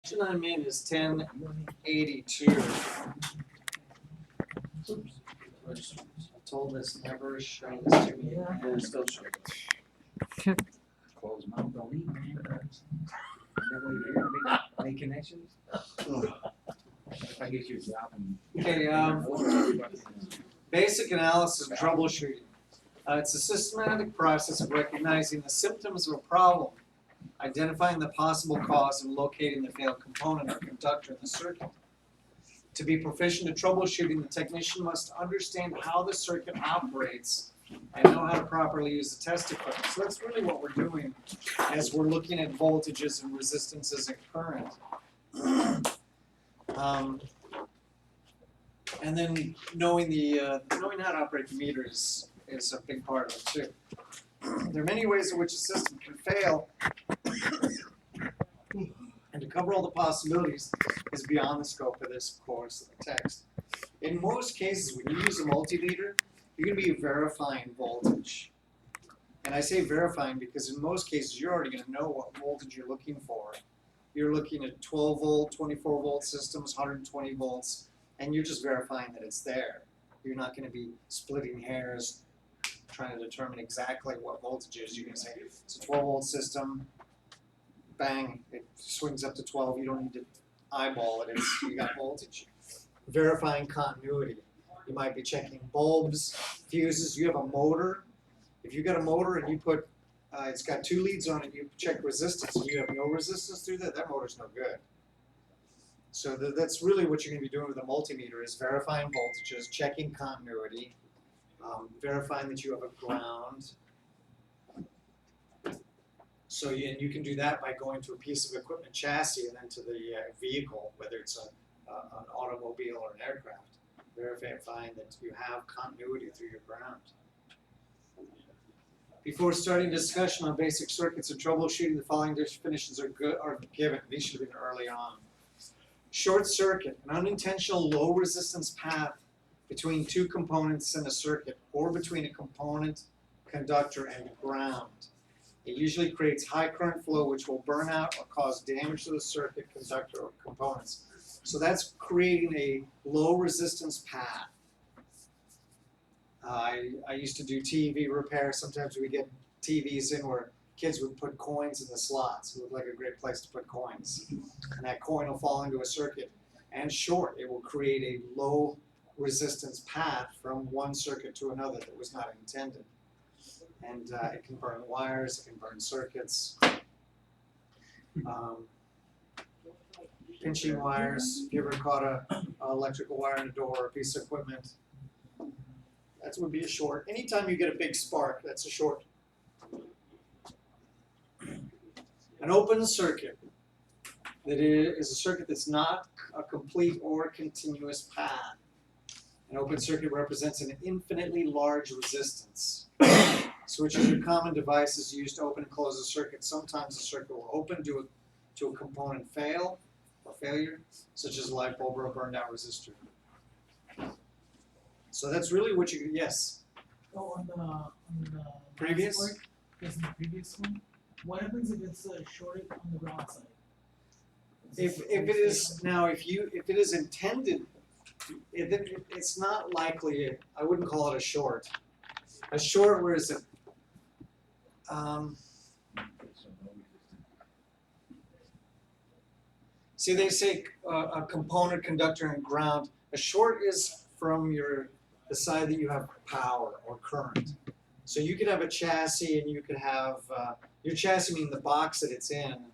Question I'm in is 1082. I told this never show this to me, and it's still showing. Close mouth, don't eat, man. That way you're here, make connections. If I get you a job and. Okay, basic analysis and troubleshooting. It's a systematic process of recognizing the symptoms of a problem, identifying the possible cause, and locating the failed component or conductor in the circuit. To be proficient at troubleshooting, the technician must understand how the circuit operates and know how to properly use the test equipment. So that's really what we're doing as we're looking at voltages and resistances and current. And then knowing how to operate the meter is a big part of it too. There are many ways in which a system can fail, and to cover all the possibilities is beyond the scope of this course of the text. In most cases, when you use a multimeter, you're going to be verifying voltage. And I say verifying because in most cases, you're already going to know what voltage you're looking for. You're looking at 12 volt, 24 volt systems, 120 volts, and you're just verifying that it's there. You're not going to be splitting hairs trying to determine exactly what voltage is. You're going to say it's a 12 volt system, bang, it swings up to 12. You don't need to eyeball it. You got voltage. Verifying continuity. You might be checking bulbs, fuses. You have a motor. If you got a motor and you put, it's got 2 leads on it, you check resistance and you have no resistance through that motor's no good. So that's really what you're going to be doing with a multimeter is verifying voltages, checking continuity, verifying that you have a ground. So you can do that by going to a piece of equipment chassis and then to the vehicle, whether it's an automobile or an aircraft, verifying that you have continuity through your ground. Before starting discussion on basic circuits and troubleshooting, the following definitions are given. These should have been early on. Short circuit, an unintentional low resistance path between 2 components in a circuit or between a component, conductor, and ground. It usually creates high current flow which will burn out or cause damage to the circuit, conductor, or components. So that's creating a low resistance path. I used to do TV repair. Sometimes we get TVs in where kids would put coins in the slots. It looked like a great place to put coins. And that coin will fall into a circuit and short. It will create a low resistance path from one circuit to another that was not intended. And it can burn wires, it can burn circuits. Pinching wires, if you ever caught an electrical wire in a door or a piece of equipment, that would be a short. Anytime you get a big spark, that's a short. An open circuit that is a circuit that's not a complete or continuous path. An open circuit represents an infinitely large resistance. Switches are common devices used to open and close a circuit. Sometimes a circuit will open due to a component failure, such as a light bulb or a burned out resistor. So that's really what you, yes? So on the Previous? part, yes, in the previous one, what happens if it's shorted on the ground side? If it is now, if it is intended, it's not likely. I wouldn't call it a short. A short, whereas a see, they say a component, conductor, and ground. A short is from the side that you have power or current. So you could have a chassis, and you could have your chassis meaning the box that it's in,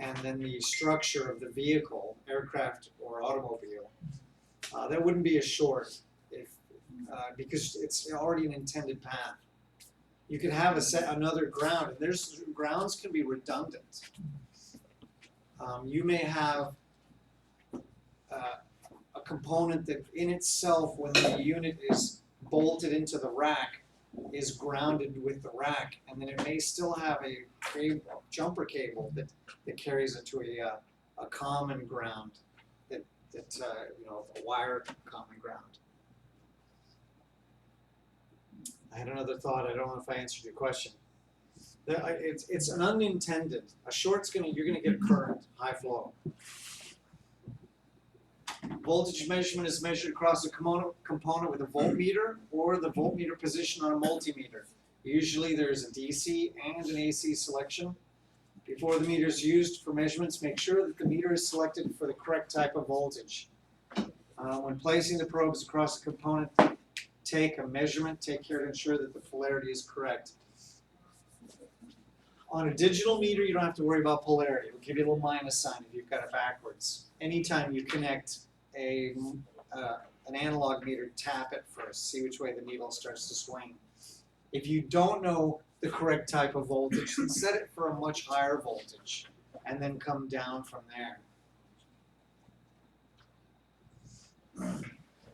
and then the structure of the vehicle, aircraft or automobile. That wouldn't be a short because it's already an intended path. You could have another ground, and grounds can be redundant. You may have a component that in itself, when the unit is bolted into the rack, is grounded with the rack, and then it may still have a jumper cable that carries it to a common ground, that a wire common ground. I had another thought. I don't know if I answered your question. It's an unintended. A short's you're gonna get a current, high flow. Voltage measurement is measured across a component with a voltmeter or the voltmeter position on a multimeter. Usually there's a DC and an AC selection. Before the meter is used for measurements, make sure that the meter is selected for the correct type of voltage. When placing the probes across the component, take a measurement. Take care to ensure that the polarity is correct. On a digital meter, you don't have to worry about polarity. It'll give you a little minus sign if you've got it backwards. Anytime you connect an analog meter, tap it first. See which way the needle starts to swing. If you don't know the correct type of voltage, then set it for a much higher voltage and then come down from there.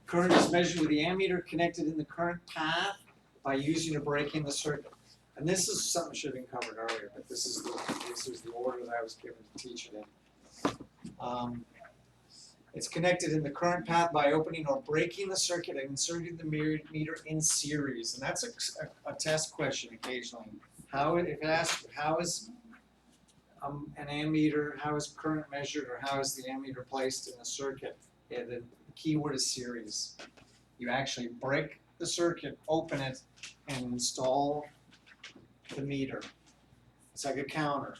Current is measured with the ammeter connected in the current path by using a break in the circuit. And this is something that should have been covered earlier, but this is the order that I was given to teach it in. It's connected in the current path by opening or breaking the circuit and inserting the meter in series. And that's a test question occasionally. If it asks how is an ammeter, how is current measured, or how is the ammeter placed in a circuit, the key word is series. You actually break the circuit, open it, and install the meter. It's like a counter.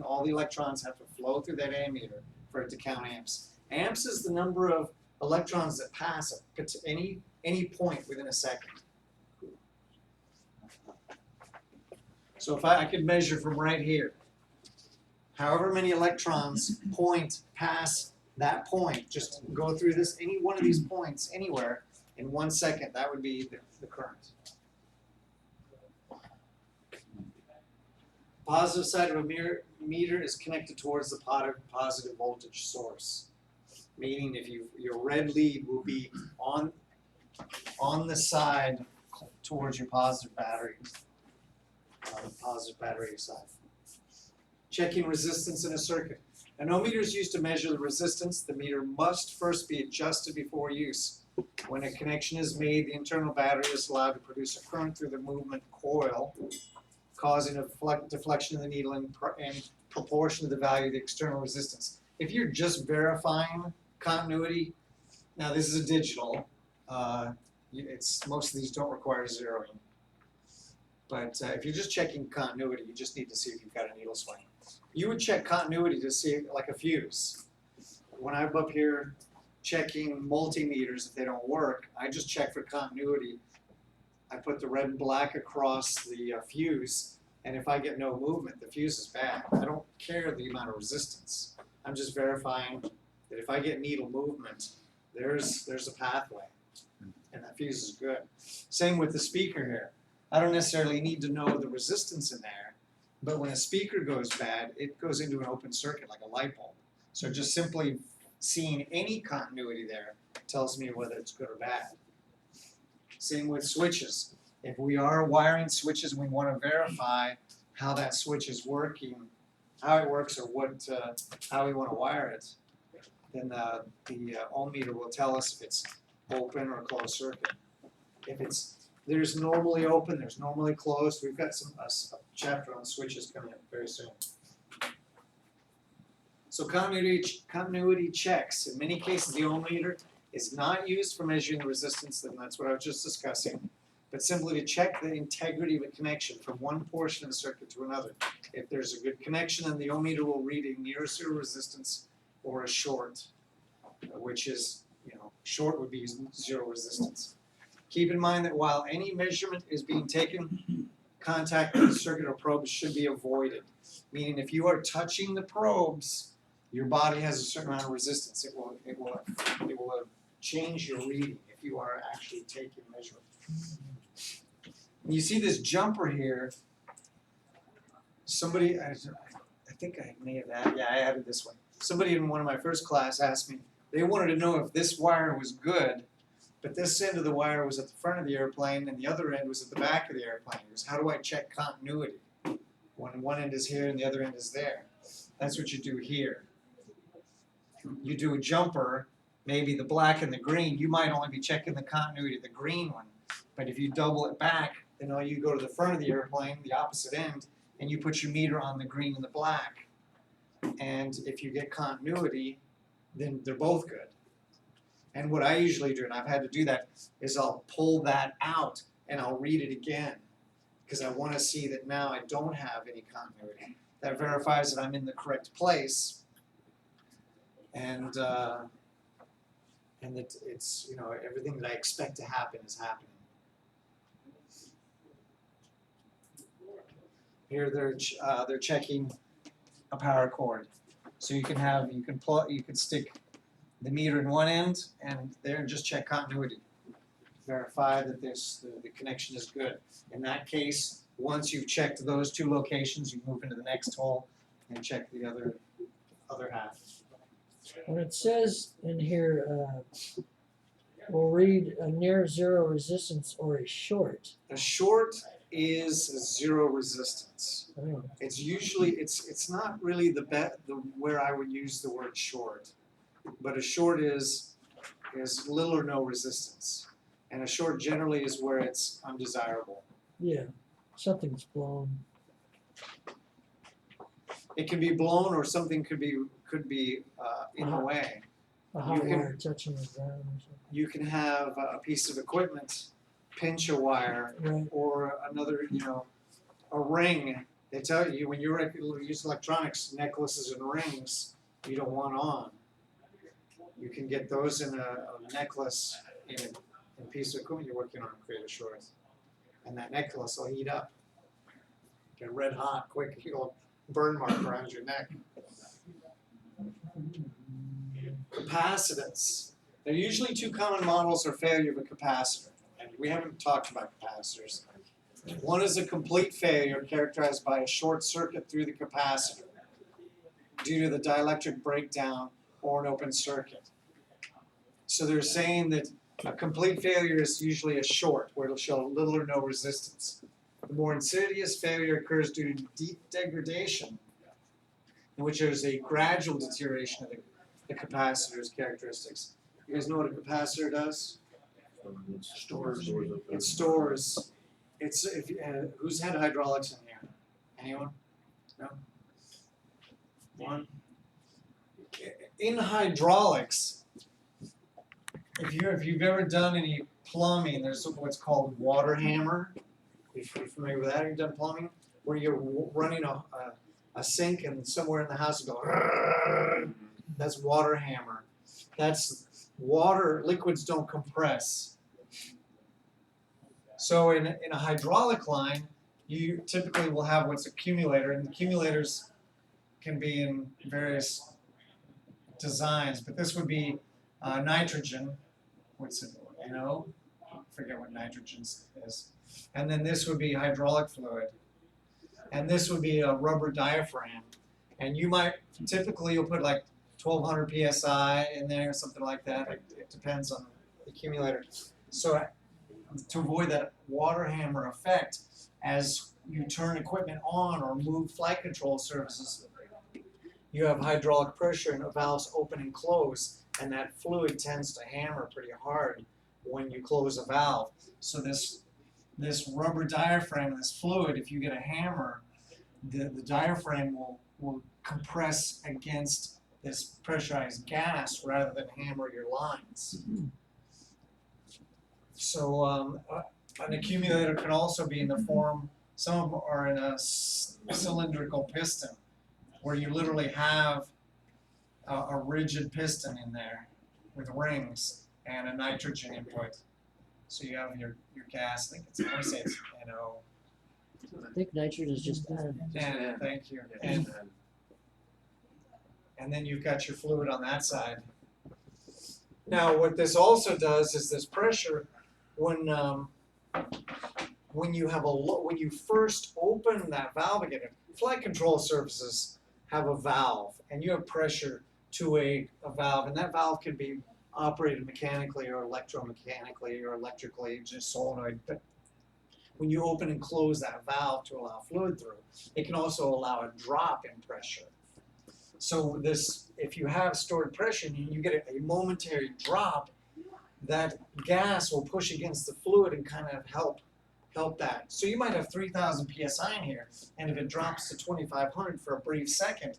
All the electrons have to flow through that ammeter for it to count amps. Amps is the number of electrons that pass at any point within a second. So if I could measure from right here, however many electrons pass that point, just go through any one of these points anywhere in 1 second, that would be the current. Positive side of a meter is connected towards the positive voltage source. Meaning if your red lead will be on the side towards your positive battery side. Checking resistance in a circuit. An ohmmeter is used to measure the resistance. The meter must first be adjusted before use. When a connection is made, the internal battery is allowed to produce a current through the movement coil, causing a deflection of the needle in proportion to the value of the external resistance. If you're just verifying continuity, now this is a digital, most of these don't require zeroing. But if you're just checking continuity, you just need to see if you've got a needle swing. You would check continuity to see like a fuse. When I'm up here checking multimeters, if they don't work, I just check for continuity. I put the red and black across the fuse, and if I get no movement, the fuse is bad. I don't care the amount of resistance. I'm just verifying that if I get needle movement, there's a pathway, and that fuse is good. Same with the speaker here. I don't necessarily need to know the resistance in there, but when a speaker goes bad, it goes into an open circuit like a light bulb. So just simply seeing any continuity there tells me whether it's good or bad. Same with switches. If we are wiring switches, we want to verify how that switch is working, how it works, or how we want to wire it. Then the ohm meter will tell us if it's open or closed circuit. If there's normally open, there's normally closed. We've got a chapter on switches coming up very soon. So continuity checks. In many cases, the ohm meter is not used for measuring the resistance, and that's what I was just discussing, but simply to check the integrity of a connection from one portion of the circuit to another. If there's a good connection, then the ohm meter will read a near zero resistance or a short, which is, short would be zero resistance. Keep in mind that while any measurement is being taken, contact with the circuit or probes should be avoided. Meaning if you are touching the probes, your body has a certain amount of resistance. It will change your reading if you are actually taking measurement. You see this jumper here. Somebody, I think I may have added, I added this one. Somebody in one of my first class asked me, they wanted to know if this wire was good, but this end of the wire was at the front of the airplane and the other end was at the back of the airplane. It was, how do I check continuity when one end is here and the other end is there? That's what you do here. You do a jumper, maybe the black and the green, you might only be checking the continuity of the green one. But if you double it back, then all you go to the front of the airplane, the opposite end, and you put your meter on the green and the black. And if you get continuity, then they're both good. And what I usually do, and I've had to do that, is I'll pull that out and I'll read it again, because I want to see that now I don't have any continuity. That verifies that I'm in the correct place, and that it's, you know, everything that I expect to happen is happening. Here they're checking a power cord, so you can stick the meter in one end and there and just check continuity. Verify that the connection is good. In that case, once you've checked those two locations, you move into the next hole and check the other half. When it says in here, we'll read a near zero resistance or a short. A short is zero resistance. Oh, It's usually it's not really the where I would use the word short, but a short is little or no resistance, and a short generally is where it's undesirable. yeah, something's blown. It can be blown, or something could be in the way. A hot You can- wire touching the ground or something. You can have a piece of equipment pinch a wire, Right. or another, you know, a ring. They tell you when you use electronics, necklaces and rings, you don't want on. You can get those in a necklace in a piece of equipment you're working on, create a short. And that necklace will heat up. Get red hot quick, you'll burn mark around your neck. Capacitance. There are usually two common models of failure of a capacitor. And we haven't talked about capacitors. One is a complete failure characterized by a short circuit through the capacitor due to the dielectric breakdown or an open circuit. So they're saying that a complete failure is usually a short, where it'll show little or no resistance. The more insidious failure occurs due to deep degradation, in which there's a gradual deterioration of the capacitor's characteristics. You guys know what a capacitor does? Stores. It stores. It's who's had hydraulics in here? Anyone? No. One. In hydraulics, if you've ever done any plumbing, there's what's called water hammer. If you're familiar with that, have you done plumbing? Where you're running a sink and somewhere in the house you go. That's water hammer. That's water. Liquids don't compress. So in a hydraulic line, you typically will have what's accumulator, and accumulators can be in various designs, but this would be nitrogen. What's it? NO? I forget what nitrogen is. And then this would be hydraulic fluid, and this would be a rubber diaphragm. And you might typically you'll put like 1200 psi in there, something like that. It depends on the accumulator. So to avoid that water hammer effect, as you turn equipment on or move flight control surfaces, you have hydraulic pressure and the valves open and close, and that fluid tends to hammer pretty hard when you close a valve. So this rubber diaphragm, this fluid, if you get a hammer, the diaphragm will compress against this pressurized gas rather than hammer your lines. So an accumulator can also be in the form, some of them are in a cylindrical piston, where you literally have a rigid piston in there with rings and a nitrogen input. So you have your gas, I want to say it's NO. I think nitrogen is just N. And thank you. And then you've got your fluid on that side. Now, what this also does is this pressure, when you have when you first open that valve again, flight control surfaces have a valve, and you have pressure to a valve, and that valve can be operated mechanically or electromechanically or electrically, just solenoid. But when you open and close that valve to allow fluid through, it can also allow a drop in pressure. So this, if you have stored pressure and you get a momentary drop, that gas will push against the fluid and kind of help help that. So you might have 3,000 psi in here, and if it drops to 2,500 for a brief second,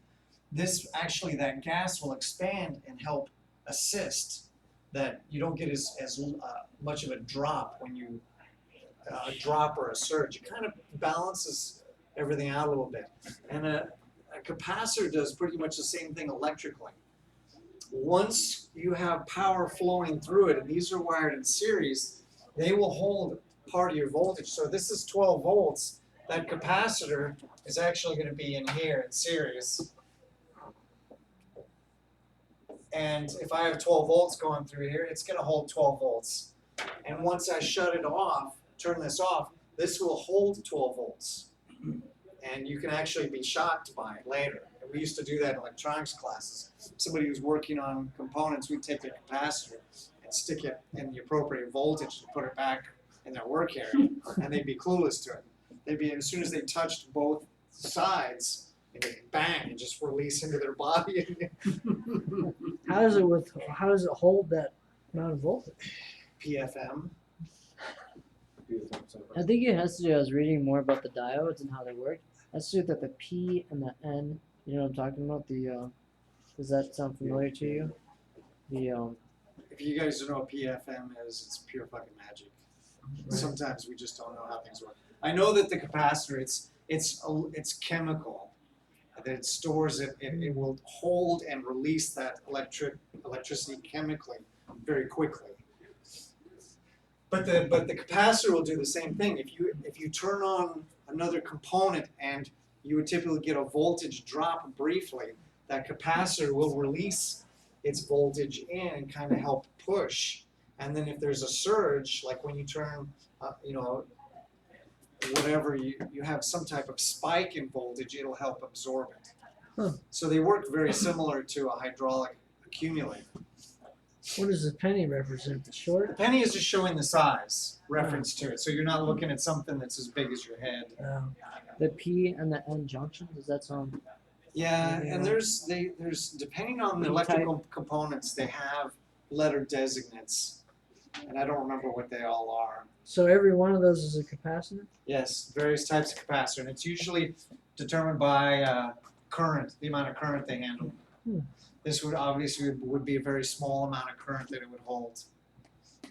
that gas will expand and help assist that you don't get as much of a drop when you a drop or a surge. It kind of balances everything out a little bit. And a capacitor does pretty much the same thing electrically. Once you have power flowing through it, and these are wired in series, they will hold part of your voltage. So this is 12 volts. That capacitor is actually going to be in here in series. And if I have 12 volts going through here, it's going to hold 12 volts. And once I shut it off, turn this off, this will hold 12 volts. And you can actually be shocked by it later. And we used to do that in electronics classes. Somebody who's working on components, we'd take the capacitor and stick it in the appropriate voltage and put it back in their work area, and they'd be clueless to it. They'd be, as soon as they touched both sides, it'd bang and just release into their body. How does it hold that amount of voltage? PFM. I think it has to do. I was reading more about the diodes and how they work. It has to do that the P and the N. You know what I'm talking about? Does that sound familiar to you? If you guys don't know what PFM is, it's pure fucking magic. Sometimes we just don't know how things work. I know that the capacitor, it's chemical. That it stores it. It will hold and release that electricity chemically very quickly. But the capacitor will do the same thing. If you turn on another component and you would typically get a voltage drop briefly, that capacitor will release its voltage in and kind of help push. And then if there's a surge, like when you turn, whatever, you have some type of spike in voltage, it'll help absorb it. Huh. So they work very similar to a hydraulic accumulator. What does the penny represent? The short? The penny is just showing the size reference to it. So you're not looking at something that's as big as your head. The P and the N junction. Does that sound? Yeah, and there's depending on the electrical components, they have letter designates, and I don't remember what they all are. So every one of those is a capacitor? Yes, various types of capacitor, and it's usually determined by current, the amount of current they handle. This would obviously would be a very small amount of current that it would hold,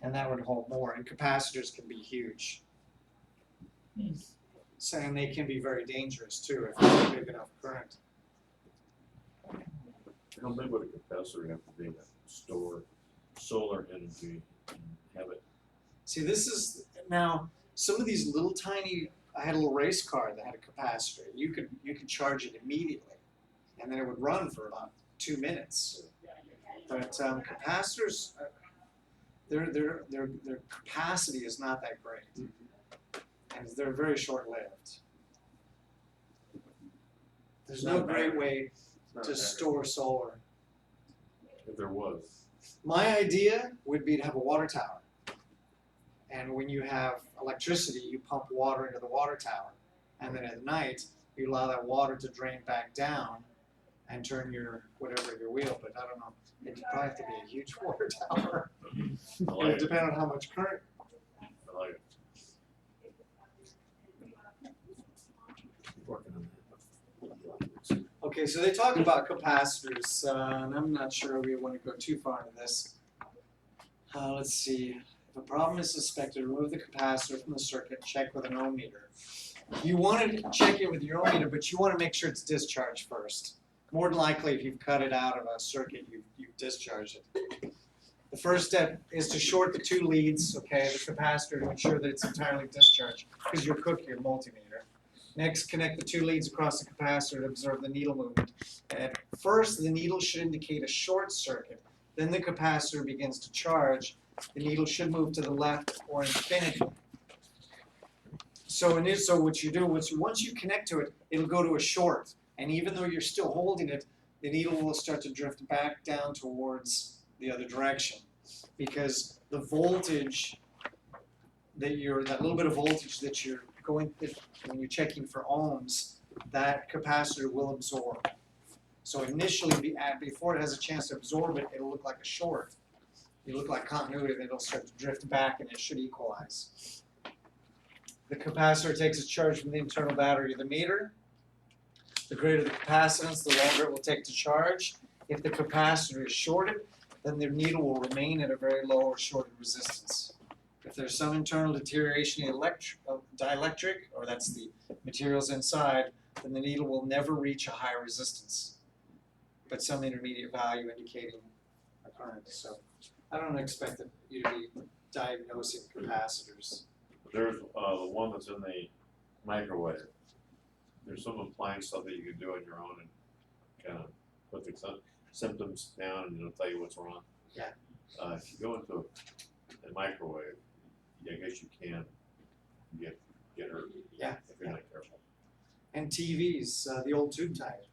and that would hold more. And capacitors can be huge. So, and they can be very dangerous too if there's big enough current. How big would a capacitor have to be to store solar energy and have it? See, this is now some of these little tiny. I had a little race car that had a capacitor. You could charge it immediately, and then it would run for about 2 minutes. But capacitors, their capacity is not that great, and they're very short-lived. There's no great way to store solar. If there was. My idea would be to have a water tower. And when you have electricity, you pump water into the water tower. And then at night, you allow that water to drain back down and turn your wheel. But I don't know, it'd probably have to be a huge water tower. I It like would it. depend on how much current. I like it. Working on that. Okay, so they talk about capacitors, and I'm not sure we want to go too far into this. Let's see. If a problem is suspected, remove the capacitor from the circuit, check with an ohm meter. You want to check it with your ohm meter, but you want to make sure it's discharged first. More than likely, if you've cut it out of a circuit, you've discharged it. The first step is to short the 2 leads, okay, the capacitor, to ensure that it's entirely discharged, because you'll cook your multimeter. Next, connect the 2 leads across the capacitor to observe the needle movement. At first, the needle should indicate a short circuit. Then the capacitor begins to charge. The needle should move to the left or infinity. So what you do is once you connect to it, it'll go to a short. And even though you're still holding it, the needle will start to drift back down towards the other direction. Because the voltage that little bit of voltage that you're when you're checking for ohms, that capacitor will absorb. So initially, before it has a chance to absorb it, it'll look like a short. It'll look like continuity, and it'll start to drift back, and it should equalize. the capacitor takes its charge from the internal battery of the meter. The greater the capacitance, the longer it will take to charge. If the capacitor is shorted, then the needle will remain at a very low or shorted resistance. If there's some internal deterioration in dielectric, or that's the materials inside, then the needle will never reach a high resistance, but some intermediate value indicating a current. So I don't expect you to be diagnosing capacitors. There's, the one that's in the microwave. There's some appliance stuff that you can do on your own and kind of put the symptoms down and it'll tell you what's wrong. Yeah. If you go into a microwave, I guess you can get hurt. Yeah, If you're not careful. And TVs, the old tube type.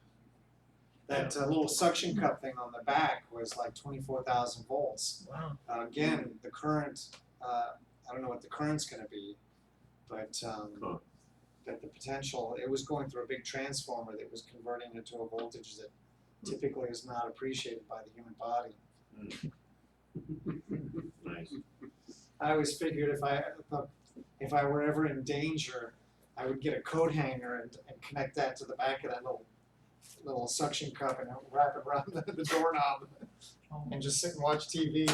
That little suction cup thing on the back was like 24,000 volts. Wow. Again, the current, I don't know what the current's gonna be, but that the potential, it was going through a big transformer that was converting it to a voltage that typically is not appreciated by the human body. Nice. I always figured if I were ever in danger, I would get a coat hanger and connect that to the back of that little suction cup and wrap it around the doorknob and just sit and watch TV.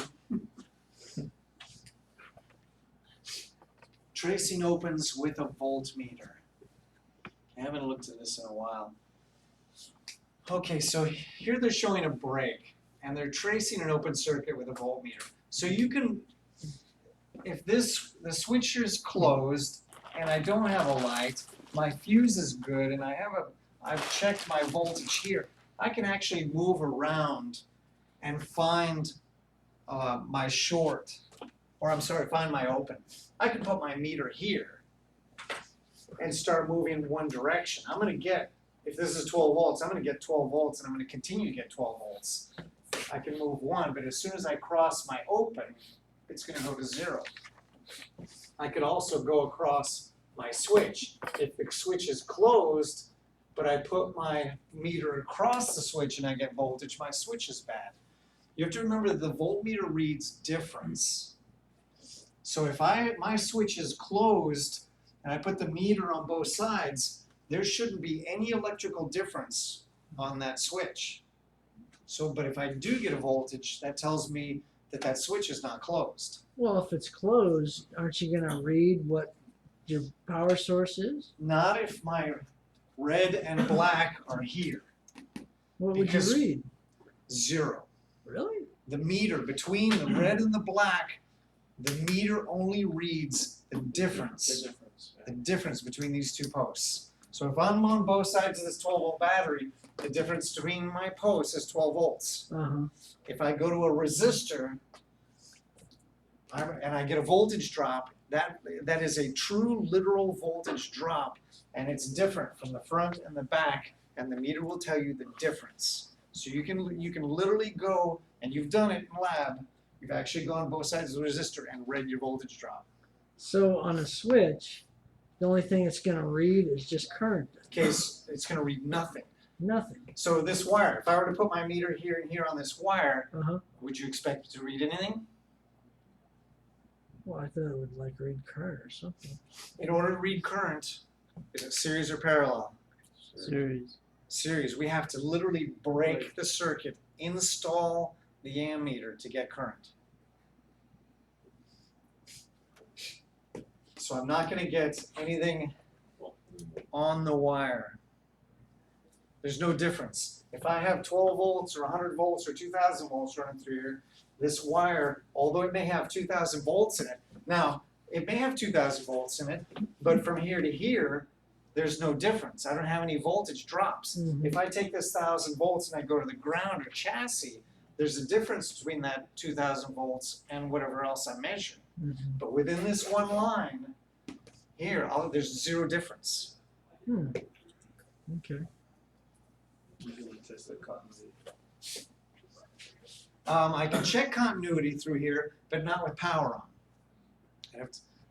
Tracing opens with a voltmeter. I haven't looked at this in a while. Okay, so here they're showing a break, and they're tracing an open circuit with a voltmeter. So you can, if the switch is closed and I don't have a light, my fuse is good, and I've checked my voltage here, I can actually move around and find my short, or I'm sorry, find my open. I can put my meter here and start moving one direction. I'm gonna get, if this is 12 volts, I'm gonna get 12 volts and I'm gonna continue to get 12 volts. I can move one, but as soon as I cross my open, it's gonna go to 0. I could also go across my switch. If the switch is closed, but I put my meter across the switch and I get voltage, my switch is bad. You have to remember that the voltmeter reads difference. So if my switch is closed and I put the meter on both sides, there shouldn't be any electrical difference on that switch. So, but if I do get a voltage, that tells me that that switch is not closed. Well, if it's closed, aren't you gonna read what your power source is? Not if my red and black are here. What would Because- you read? 0. Really? The meter between the red and the black, the meter only reads the difference. The difference between these two posts. So if I'm on both sides of this 12-volt battery, the difference between my posts is 12 volts. Uh-huh. If I go to a resistor and I get a voltage drop, that is a true literal voltage drop, and it's different from the front and the back, and the meter will tell you the difference. So you can literally go, and you've done it in lab, you've actually gone both sides of the resistor and read your voltage drop. So on a switch, the only thing it's gonna read is just current. In case it's gonna read nothing. Nothing. So this wire, if I were to put my meter here and here on this wire, Uh-huh. would you expect it to read anything? Well, I thought it would like read current or something. In order to read current, is it series or parallel? Series. Series. We have to literally break the circuit, install the ammeter to get current. So I'm not going to get anything on the wire. There's no difference. If I have 12 volts or 100 volts or 2,000 volts running through here, this wire, although it may have 2,000 volts in it, now it may have 2,000 volts in it, but from here to here, there's no difference. I don't have any voltage drops. Mhm. If I take this 1,000 volts and I go to the ground or chassis, there's a difference between that 2,000 volts and whatever else I measure. Mhm. But within this one line, here, there's 0 difference. Hmm. Okay. I can check continuity through here, but not with power on.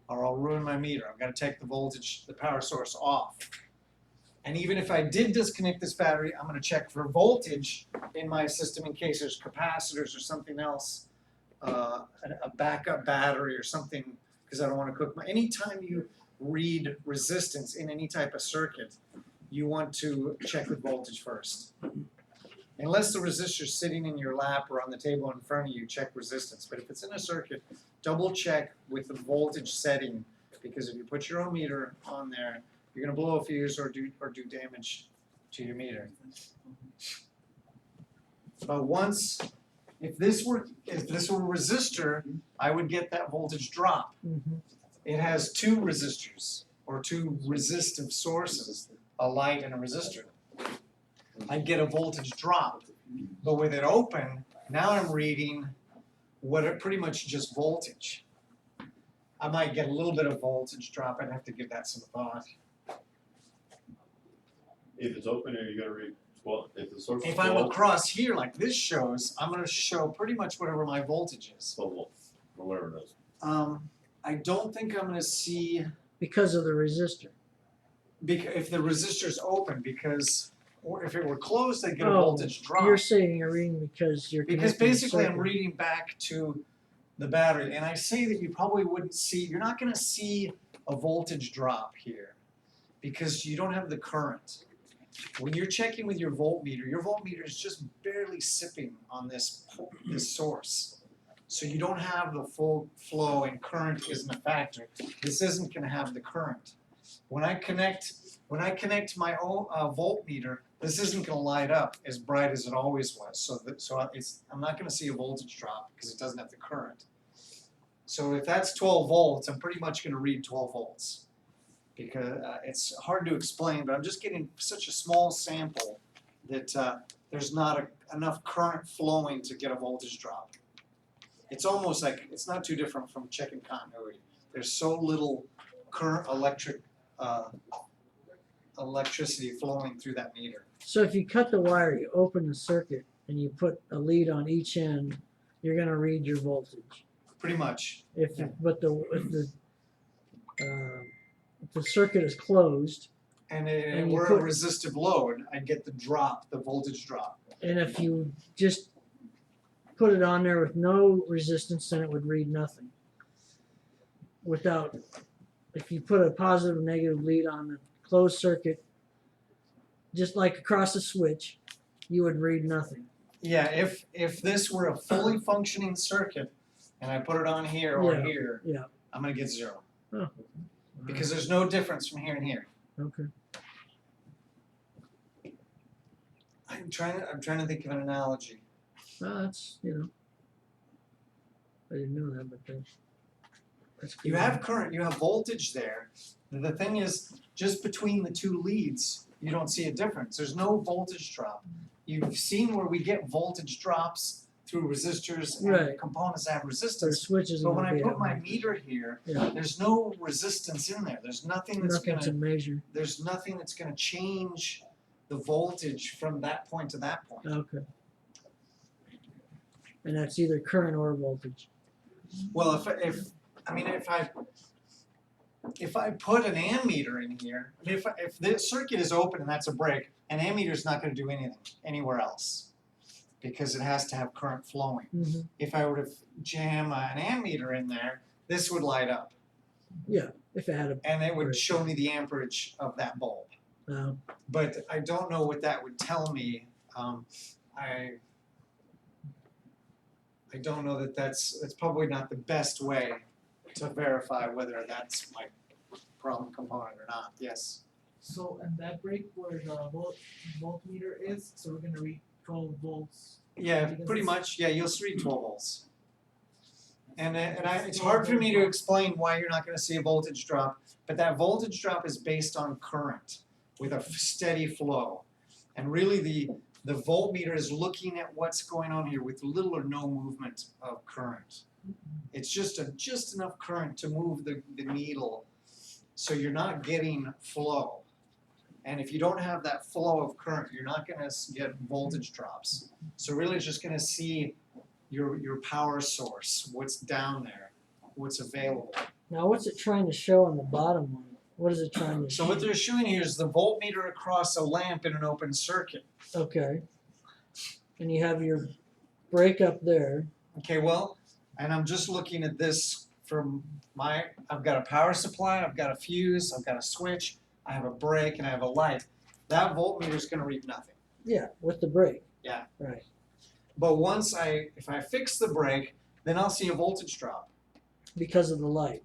Or I'll ruin my meter. I've got to take the voltage, the power source off. And even if I did disconnect this battery, I'm going to check for voltage in my system in case there's capacitors or something else, a backup battery or something, because I don't want to cook my. Anytime you read resistance in any type of circuit, you want to check the voltage first. Unless the resistor's sitting in your lap or on the table in front of you, check resistance. But if it's in a circuit, double check with the voltage setting, because if you put your own meter on there, you're gonna blow a fuse or do damage to your meter. But once, if this were a resistor, I would get that voltage drop. Mhm. It has two resistors or two resistive sources, a light and a resistor. I get a voltage drop, but with it open, now I'm reading what are pretty much just voltage. I might get a little bit of voltage drop. I'd have to give that some thought. If it's open, are you gonna read 12, if the source is If I'm 12, across here like this shows, I'm going to show pretty much whatever my voltage is. 12 volts, or whatever it is. I don't think I'm going to see Because of the resistor. if the resistor's open, because or if it were closed, I'd get a Oh, voltage drop. You're saying you're reading because you're Because connecting the basically I'm circuit. reading back to the battery, and I say that you probably wouldn't see, you're not gonna see a voltage drop here, because you don't have the current. When you're checking with your voltmeter is just barely sipping on this source. So you don't have the full flow, and current isn't a factor. This isn't gonna have the current. When I connect my own voltmeter, this isn't going to light up as bright as it always was. I'm not going to see a voltage drop because it doesn't have the current. So if that's 12 volts, I'm pretty much going to read 12 volts because it's hard to explain. But I'm just getting such a small sample that there's not enough current flowing to get a voltage drop. It's almost like it's not too different from checking continuity. There's so little current electricity flowing through that meter. So if you cut the wire, you open the circuit, and you put a lead on each end, you're gonna read your voltage. Pretty much. If the circuit is closed, And And you we're put- a resistive load, I'd get the drop, the voltage drop. and if you just put it on there with no resistance, then it would read nothing. If you put a positive or negative lead on the closed circuit, just like across a switch, you would read nothing. Yeah, if this were a fully functioning circuit and I put it on here or Yeah, here, yeah. I'm gonna get 0. Oh. Because there's no difference from here and here. Okay. I'm trying to think of an analogy. Well, that's, I didn't know that, but that's good. You have current, you have voltage there. The thing is, just between the two leads, you don't see a difference. There's no voltage drop. You've seen where we get voltage drops through resistors and Right. components that have So the resistance. switch is But when gonna I be put at my voltage. meter here, Yeah. there's no resistance in there. There's nothing that's Nothing to gonna measure. there's nothing that's gonna change the voltage from that point to that point. Okay. And that's either current or voltage. Well, if I put an ammeter in here, if the circuit is open and that's a break, an ammeter is not going to do anything anywhere else because it has to have current flowing. Mm-hmm. If I were to jam an ammeter in there, this would light up Yeah, if it had a. and it would Right. show me the amperage of that bulb. Uh, But I don't know what that would tell me. I don't know that's probably not the best way to verify whether that's my problem component or not. Yes. So and that break where the voltmeter is, so we're gonna read 12 volts. Yeah, Because pretty it's- much. Yeah, you'll read 12 volts. It's hard for me to explain why you're not going to see a voltage drop, but that voltage drop is based on current with a steady flow. And really the voltmeter is looking at what's going on here with little or no movement of current. It's just enough current to move the needle so you're not getting flow. And if you don't have that flow of current, you're not going to get voltage drops. So really it's just going to see your power source, what's down there, what's available. now, what's it trying to show on the bottom one? What is it trying to So show? what they're showing here is the voltmeter across a lamp in an open circuit. Okay. And you have your break up there. Okay, well, and I'm just looking at this I've got a power supply, I've got a fuse, I've got a switch, I have a break, and I have a light. That voltmeter is gonna read nothing. Yeah, with the brake. Yeah. Right. But if I fix the break, then I'll see a voltage drop. Because of the light.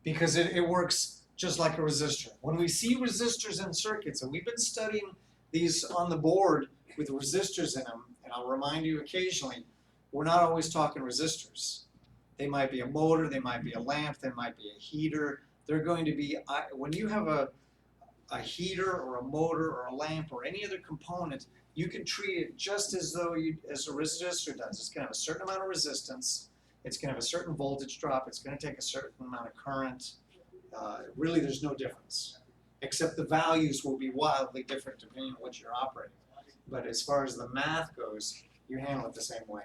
Because it works just like a resistor. When we see resistors in circuits, and we've been studying these on the board with resistors in them, and I'll remind you occasionally, we're not always talking resistors. They might be a motor, they might be a lamp, they might be a heater. They're going to be, when you have a heater or a motor or a lamp or any other component, you can treat it just as though as a resistor does. It's gonna have a certain amount of resistance, it's gonna have a certain voltage drop, it's gonna take a certain amount of current. Really, there's no difference, except the values will be wildly different depending on what you're operating. But as far as the math goes, you handle it the same way.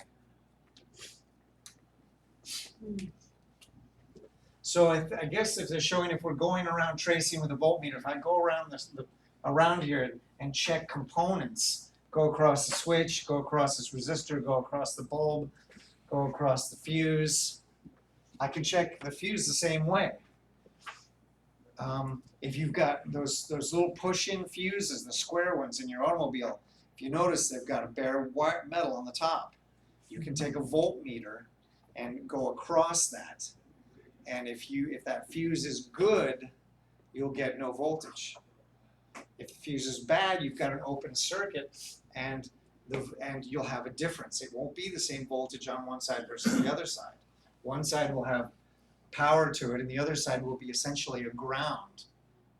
So I guess if they're showing, if we're going around tracing with a voltmeter, if I go around around here and check components, go across the switch, go across this resistor, go across the bulb, go across the fuse, I can check the fuse the same way. If you've got those little push-in fuses, the square ones in your automobile, if you notice they've got a bare wire metal on the top, you can take a voltmeter and go across that. And if that fuse is good, you'll get no voltage. If the fuse is bad, you've got an open circuit, and you'll have a difference. It won't be the same voltage on one side versus the other side. One side will have power to it, and the other side will be essentially a ground,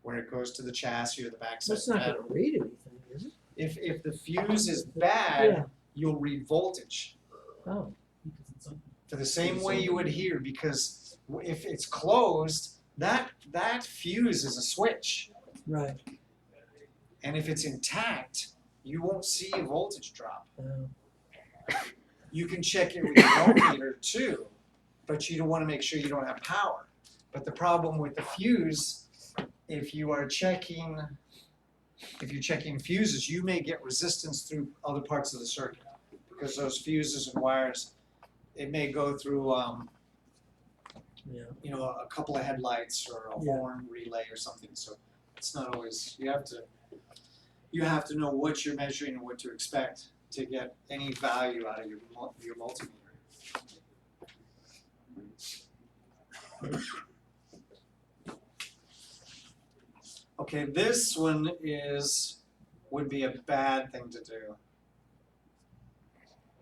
where it goes to the chassis or the backside. That's not going to read anything, is it? If the fuse is bad, Yeah. you'll read voltage. Oh. Because it's open. For the same way you would here, because if it's closed, that fuse is a switch. Right. And if it's intact, you won't see a voltage drop. You can check it with your voltmeter too, but you don't want to make sure you don't have power. But the problem with the fuse, if you're checking fuses, you may get resistance through other parts of the circuit, because those fuses and wires, it may go through Yeah. a couple of headlights or a Yeah. horn relay or something. So it's not always, you have to know what you're measuring and what to expect to get any value out of your multimeter. Okay, this one would be a bad thing to do,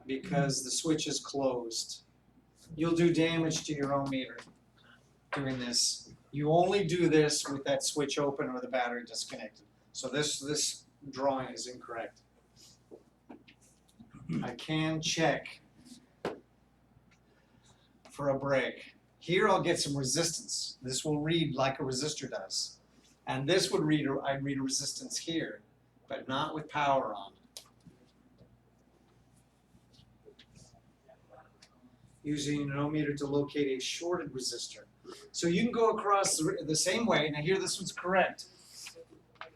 because the switch is closed. You'll do damage to your own meter doing this. You only do this with that switch open or the battery disconnected. So this drawing is incorrect. I can check for a break. Here I'll get some resistance. This will read like a resistor does. And this would read, I'd read a resistance here, but not with power on. Using an ohmmeter to locate a shorted resistor. So you can go across the same way. Now here, this one's correct.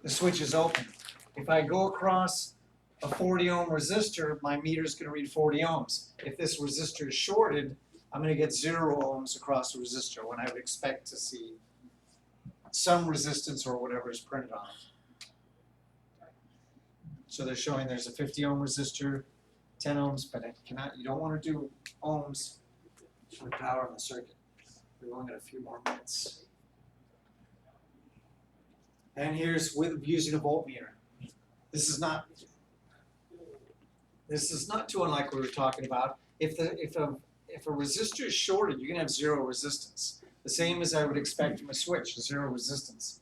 The switch is open. If I go across a 40 ohm resistor, my meter is going to read 40 ohms. If this resistor is shorted, I'm going to get 0 ohms across the resistor when I would expect to see some resistance or whatever is printed on it. So they're showing there's a 50 ohm resistor, 10 ohms, but you don't want to do ohms with power on the circuit. We've only got a few more minutes. And here's with using a voltmeter. This is not too unlike what we were talking about. If a resistor is shorted, you're gonna have 0 resistance. The same as I would expect from a switch, 0 resistance.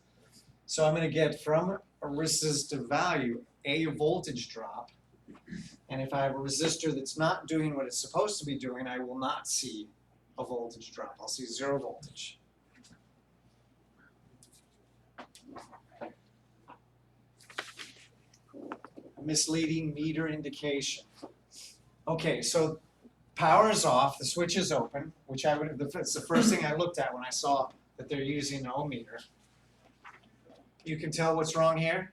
So I'm gonna get from a resistive value a voltage drop. And if I have a resistor that's not doing what it's supposed to be doing, I will not see a voltage drop. I'll see 0 voltage. Misleading meter indication. Okay, so power is off, the switch is open, which it's the first thing I looked at when I saw that they're using an ohm meter. You can tell what's wrong here.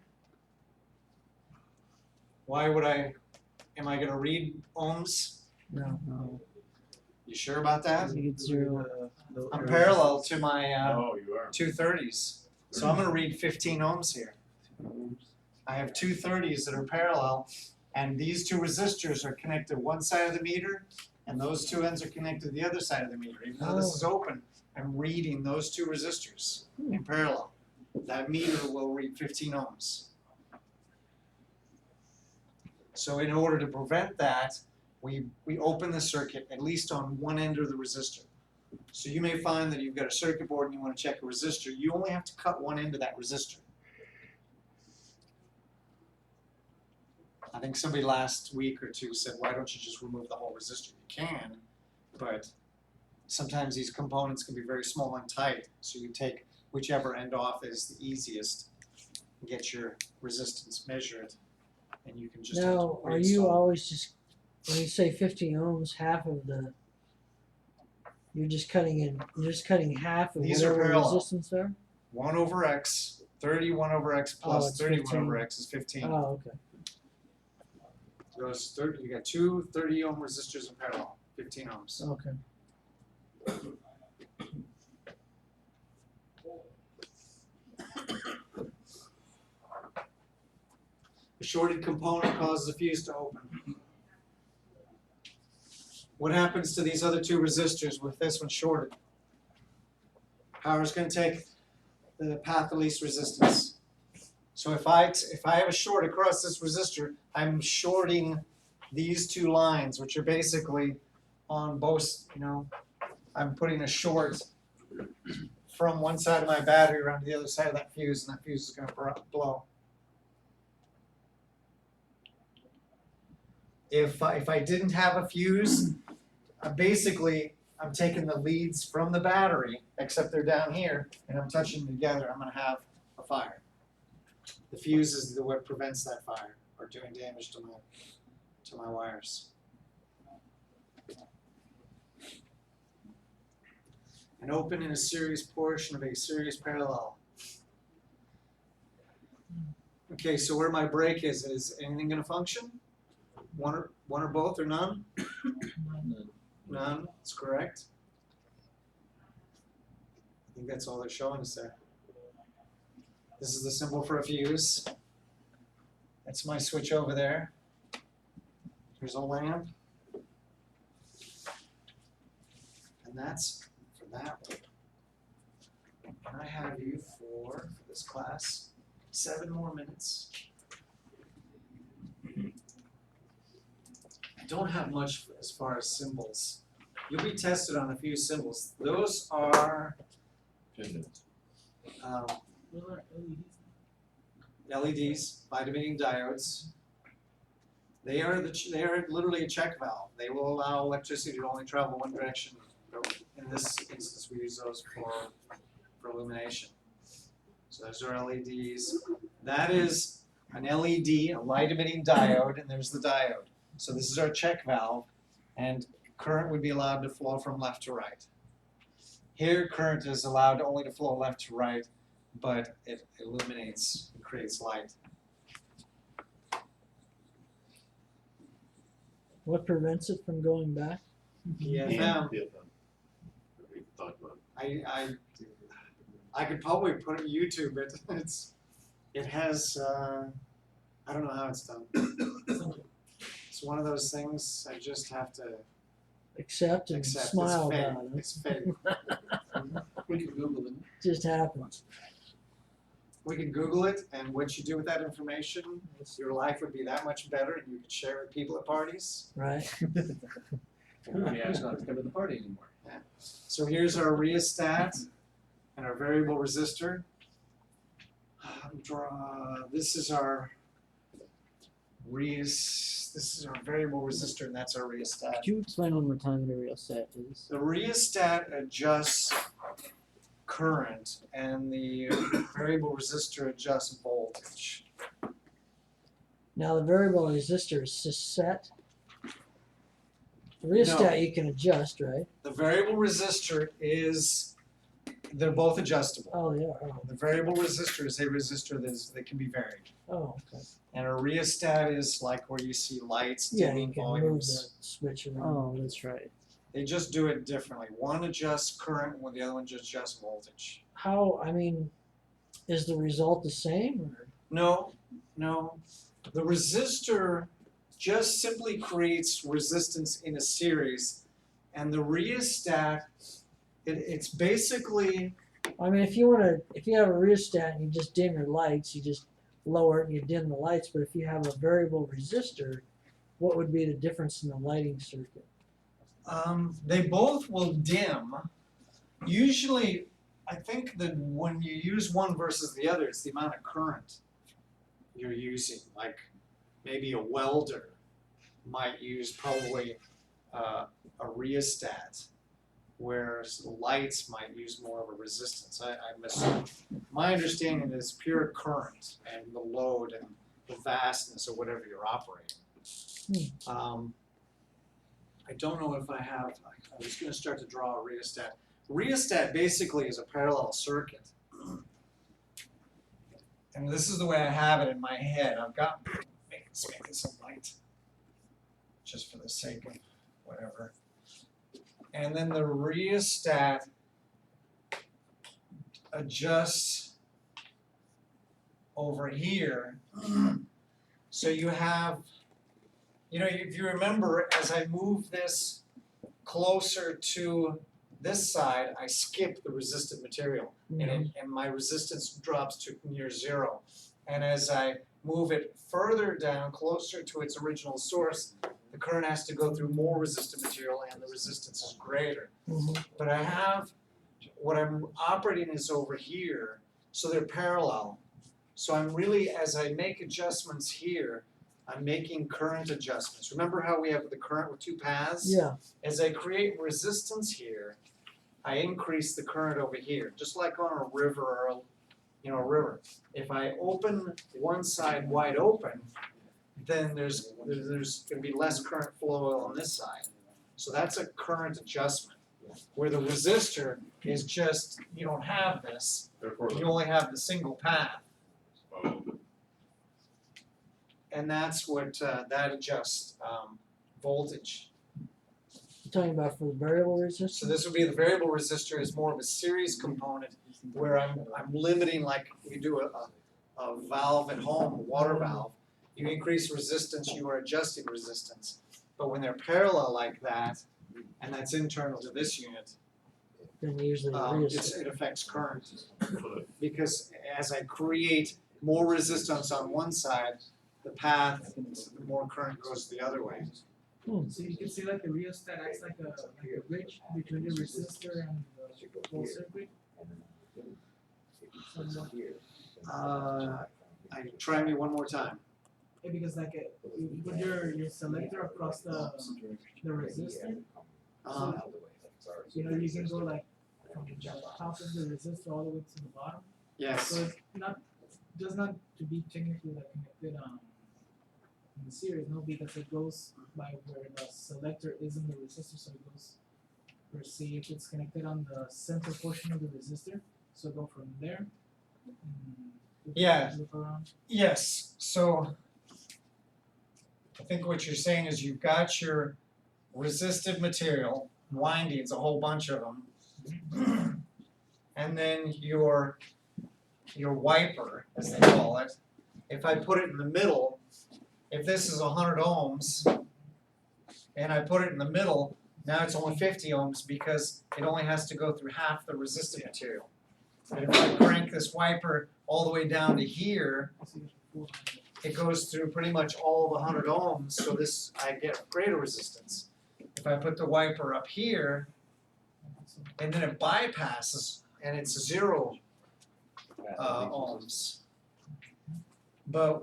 Why would am I going to read ohms? No. You sure about that? We get 0. I'm parallel to my Oh, you are. 230s. So I'm gonna read 15 ohms here. I have 230s that are parallel, and these two resistors are connected one side of the meter, and those two ends are connected to the other side of the meter. Even though this is open, I'm reading those two resistors in parallel. That meter will read 15 ohms. So in order to prevent that, we open the circuit at least on one end of the resistor. So you may find that you've got a circuit board and you want to check a resistor. You only have to cut one end of that resistor. I think somebody last week or two said, why don't you just remove the whole resistor? You can, but sometimes these components can be very small and tight. So you take whichever end off is the easiest and get your resistance measured, and you can just Now, are you always just, when you say 15 ohms, half of the, you're just cutting half of These are whatever parallel. resistance are? 1 over x, 30 1 over x plus it's 31 15. over x is 15. Oh, okay. So it's 30, you got two 30 ohm resistors in parallel, 15 ohms. Okay. A shorted component causes a fuse to open. What happens to these other two resistors with this one shorted? Power's going to take the path of least resistance. So if I have a short across this resistor, I'm shorting these two lines, which are basically on both, I'm putting a short from one side of my battery around to the other side of that fuse, and that fuse is going to blow. If I didn't have a fuse, I'm taking the leads from the battery, except they're down here, and I'm touching them together. I'm going to have a fire. The fuse is what prevents that fire or doing damage to my wires. An open in a series portion of a series parallel. Okay, so where my break is anything going to function? One or both or none? None, that's correct. I think that's all they're showing us there. This is the symbol for a fuse. That's my switch over there. Here's a lamp. And that's for that one. And I have you for this class 7 more minutes. I don't have much as far as symbols. You'll be tested on a few symbols. Those are Pendant. Those are LEDs. LEDs, light emitting diodes. They are literally a check valve. They will allow electricity to only travel one direction. In this instance, we use those for illumination. So those are LEDs. That is an LED, a light emitting diode, and there's the diode. So this is our check valve, and current would be allowed to flow from left to right. Here, current is allowed only to flow left to right, but it illuminates and creates light. What prevents it from going back? PFM. We talked about I could probably put it YouTube it. It has I don't know how it's done. It's one of those things I just have to Accept and accept. smile It's fate. about it. It's fate. We can Google it. Just happens. We can Google it, and what you do with that information, your life would be that much better, and you could share it with people at parties. Right? Yeah, it's not to come to the party anymore. So here's our rheostat and our variable resistor. This is our this is our variable resistor, and that's our rheostat. Could you explain one more time what a rheostat is? The rheostat adjusts current, and the variable resistor adjusts voltage. Now the variable resistor is just set. The rheostat you can adjust, right? The variable resistor they're both adjustable. Oh, yeah. Oh, The variable resistor is a resistor that can be varied. oh okay. And a rheostat is like where you see lights, Yeah, dimming you can move volumes. the switch around. Oh, that's right. They just do it differently. One adjusts current, while the other one just adjusts voltage. How, I mean, is the result the same or? No, no. The resistor just simply creates resistance in a series, and the rheostat, it's basically, I mean, if you have a rheostat and you just dim your lights, you just lower it and you dim the lights, but if you have a variable resistor, what would be the difference in the lighting circuit? they both will dim. Usually, I think that when you use one versus the other, it's the amount of current you're using. Like maybe a welder might use probably a rheostat, whereas the lights might use more of a resistance. I'm assuming, my understanding is pure current and the load and the vastness of whatever you're operating. I don't know if I have, I was gonna start to draw a rheostat. Rheostat basically is a parallel circuit. And this is the way I have it in my head. I've got, let's make this a light, just for the sake of whatever. And then the rheostat adjusts over here. So you have, if you remember, as I move this closer to this side, I skip the resistant material, and my resistance drops to near zero. And as I move it further down, closer to its original source, the current has to go through more resistant material, and the resistance is greater. But I have, what I'm operating is over here, so they're parallel. So I'm really, as I make adjustments here, I'm making current adjustments. Remember how we have the current with two paths? Yeah. As I create resistance here, I increase the current over here, just like on a river or a river. If I open one side wide open, then there's gonna be less current flow on this side. So that's a current adjustment. Where the resistor is just, you don't have this, Therefore, you only have the single path. oh, And that's what, that adjusts, voltage. You're talking about for the variable resistor? So this would be the variable resistor is more of a series component where I'm limiting, like we do a valve at home, a water valve. You increase resistance, you are adjusting resistance. But when they're parallel like that, and that's internal to this unit, Then usually the resistor. it affects current. Because as I create more resistance on one side, the path, the more current goes the other way. So you can see like the rheostat acts like a bridge between the resistor and the whole circuit. Try me one more time. Yeah, because like you put your selector across the resistor, you can go like from the top of the resistor all the way to the bottom. Yes. So it's does not to be technically like connected in the series, no, because it goes by where the selector is in the resistor, so it goes, or see if it's connected on the center portion of the resistor, so go from there. Yeah. Loop around. Yes, so I think what you're saying is you've got your resistive material, windings, a whole bunch of them. And then your wiper, as they call it. If I put it in the middle, if this is 100 ohms, and I put it in the middle, now it's only 50 ohms because it only has to go through half the resistive material. And if I crank this wiper all the way down to here, it goes through pretty much all the 100 ohms, so this, I get greater resistance. If I put the wiper up here, and then it bypasses, and it's 0 ohms. But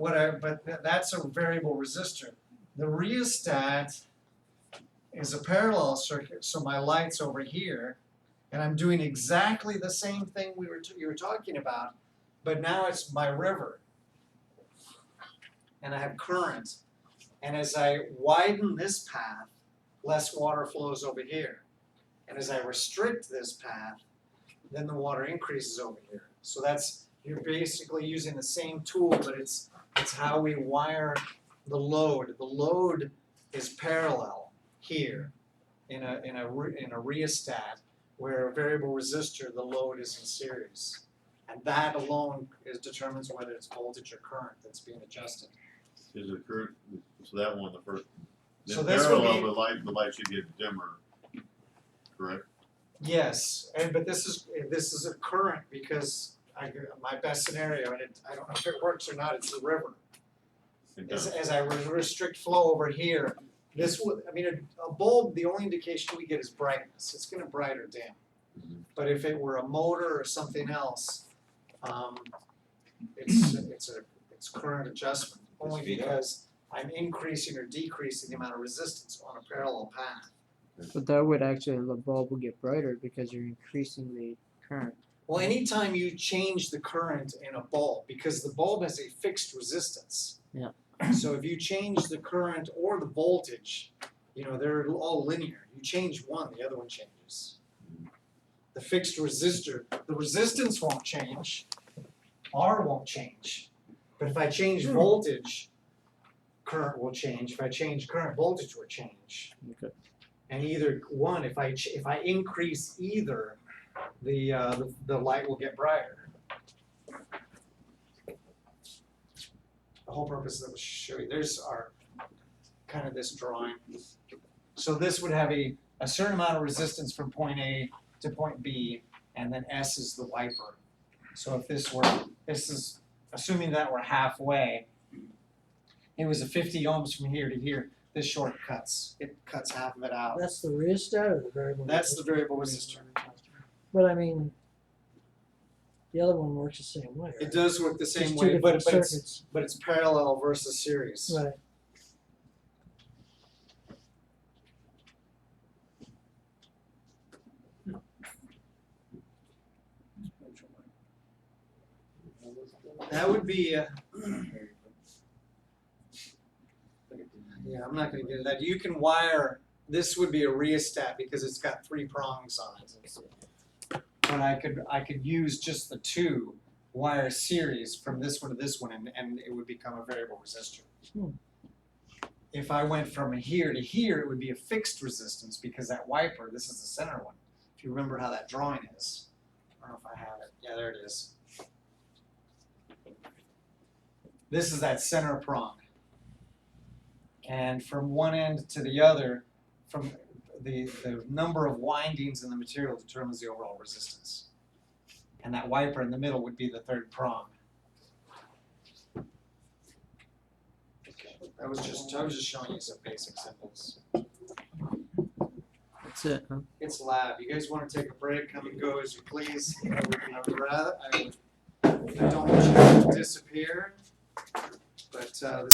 that's a variable resistor. The rheostat is a parallel circuit, so my light's over here, and I'm doing exactly the same thing you were talking about, but now it's my river, and I have current, and as I widen this path, less water flows over here, and as I restrict this path, then the water increases over here. So you're basically using the same tool, but it's how we wire the load. The load is parallel here. in a rheostat where a variable resistor, the load is in series. And that alone determines whether it's voltage or current that's being adjusted. Is it current, so that one, the first, So in this would parallel, be- the light should get dimmer, correct? Yes, but this is a current because my best scenario, and I don't know if it works or not, it's the river. It As, does. as I restrict flow over here, this would, I mean, a bulb, the only indication we get is brightness, it's gonna bright or dim. Mhm. But if it were a motor or something else, it's current adjustment, only because I'm increasing or decreasing the amount of resistance on a parallel path. But that would actually, the bulb would get brighter because you're increasing the current. Well, anytime you change the current in a bulb, because the bulb has a fixed resistance. Yeah. So if you change the current or the voltage, they're all linear. You change one, the other one changes. The fixed resistor, the resistance won't change, R won't change. But if I change voltage, current will change. If I change current, voltage will change. Okay. And either one, if I increase either, the light will get brighter. The whole purpose of it was to show you. There's our kind of this drawing. So this would have a certain amount of resistance from point A to point B, and then S is the wiper. So if this is assuming that we're halfway, it was a 50 ohms from here to here. This shortcuts. It cuts half of it out. That's the rheostat or the variable? That's the resistor? variable resistor. But I mean, the other one works the same way, right? It does work the same Just two way, but different it's circuits. but it's parallel versus series. Right. That would be. Yeah, I'm not gonna get into that. You can wire. This would be a rheostat because it's got 3 prongs on it. But I could use just the 2 wire series from this one to this one, and it would become a variable resistor. If I went from here to here, it would be a fixed resistance because that wiper, this is the center one. If you remember how that drawing is. I don't know if I have it. Yeah, there it is. This is that center prong. And from one end to the other, from the number of windings in the material determines the overall resistance. And that wiper in the middle would be the 3rd prong. I was just showing you some basic symbols. That's it, huh? It's lab. You guys want to take a break? Come and go as you please. I don't want you to disappear, but